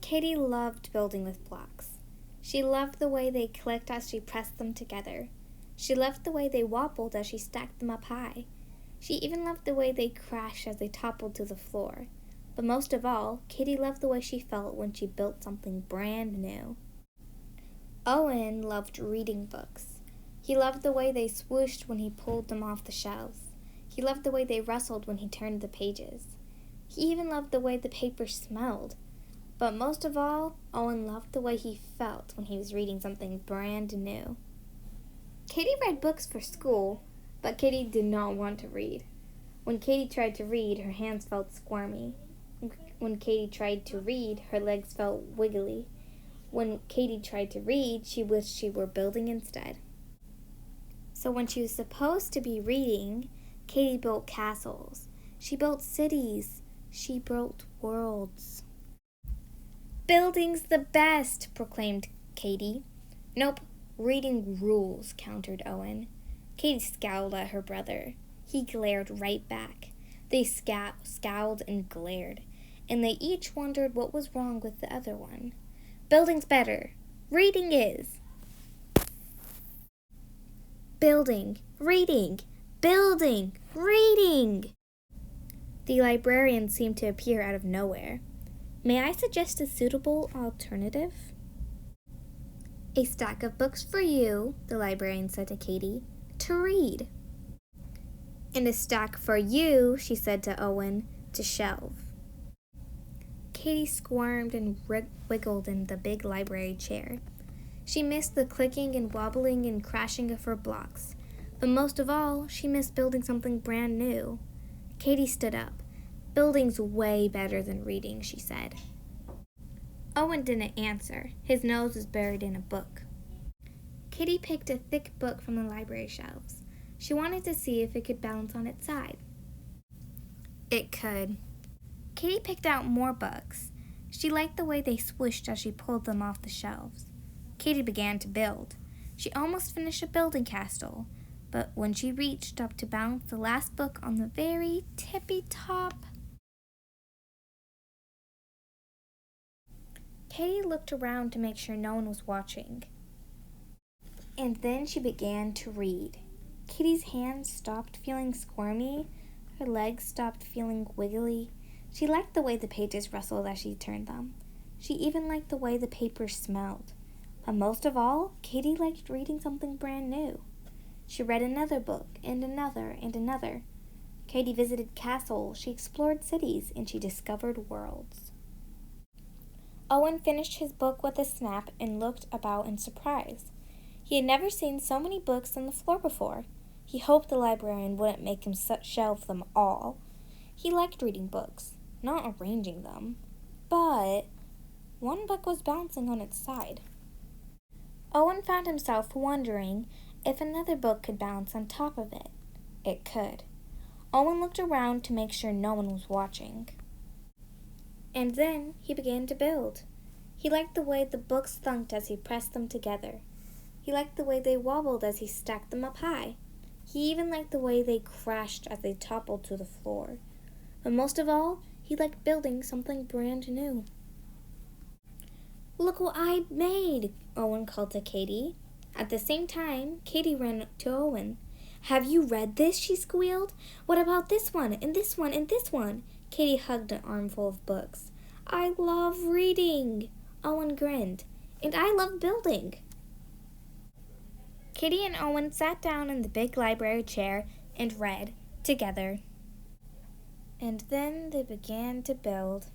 Katie loved building with blocks. She loved the way they clicked as she pressed them together. She loved the way they wobbled as she stacked them up high. She even loved the way they crashed as they toppled to the floor. But most of all, Katie loved the way she felt when she built something brand new. Owen loved reading books. He loved the way they swooshed when he pulled them off the shelves. He loved the way they rustled when he turned the pages. He even loved the way the paper smelled. But most of all, Owen loved the way he felt when he was reading something brand new. Katie read books for school, but Katie did not want to read. When Katie tried to read, her hands felt squirmy. When Katie tried to read, her legs felt wiggly. When Katie tried to read, she wished she were building instead. So when she was supposed to be reading, Katie built castles. She built cities. She built worlds. "Building's the best," proclaimed Katie. "Nope, reading rules," countered Owen. Katie scowled at her brother. He glared right back. They scowled and glared, and they each wondered what was wrong with the other one. "Building's better. Reading is." "Building, reading, building, reading." The librarian seemed to appear out of nowhere. "May I suggest a suitable alternative?" "A stack of books for you," the librarian said to Katie, "to read." "And a stack for you," she said to Owen, "to shelve." Katie squirmed and wiggled in the big library chair. She missed the clicking and wobbling and crashing of her blocks, but most of all, she missed building something brand new. Katie stood up. "Building's way better than reading," she said. Owen didn't answer. His nose was buried in a book. Katie picked a thick book from the library shelves. She wanted to see if it could balance on its side. It could. Katie picked out more books. She liked the way they swished as she pulled them off the shelves. Katie began to build. She almost finished a building castle, but when she reached up to balance the last book on the very tippy top, Katie looked around to make sure no one was watching. And then she began to read. Katie's hands stopped feeling squirmy. Her legs stopped feeling wiggly. She liked the way the pages rustled as she turned them. She even liked the way the paper smelled. But most of all, Katie liked reading something brand new. She read another book, and another, and another. Katie visited castles, she explored cities, and she discovered worlds. Owen finished his book with a snap and looked about in surprise. He had never seen so many books on the floor before. He hoped the librarian wouldn't make him shelve them all. He liked reading books, not arranging them. But one book was bouncing on its side. Owen found himself wondering if another book could bounce on top of it. It could. Owen looked around to make sure no one was watching. And then he began to build. He liked the way the books thunked as he pressed them together. He liked the way they wobbled as he stacked them up high. He even liked the way they crashed as they toppled to the floor. But most of all, he liked building something brand new. "Look what I made," Owen called to Katie. At the same time, Katie ran to Owen. "Have you read this?" she squealed. "What about this one, and this one, and this one?" Katie hugged an armful of books. "I love reading," Owen grinned. "And I love building." Katie and Owen sat down in the big library chair and read together. And then they began to build.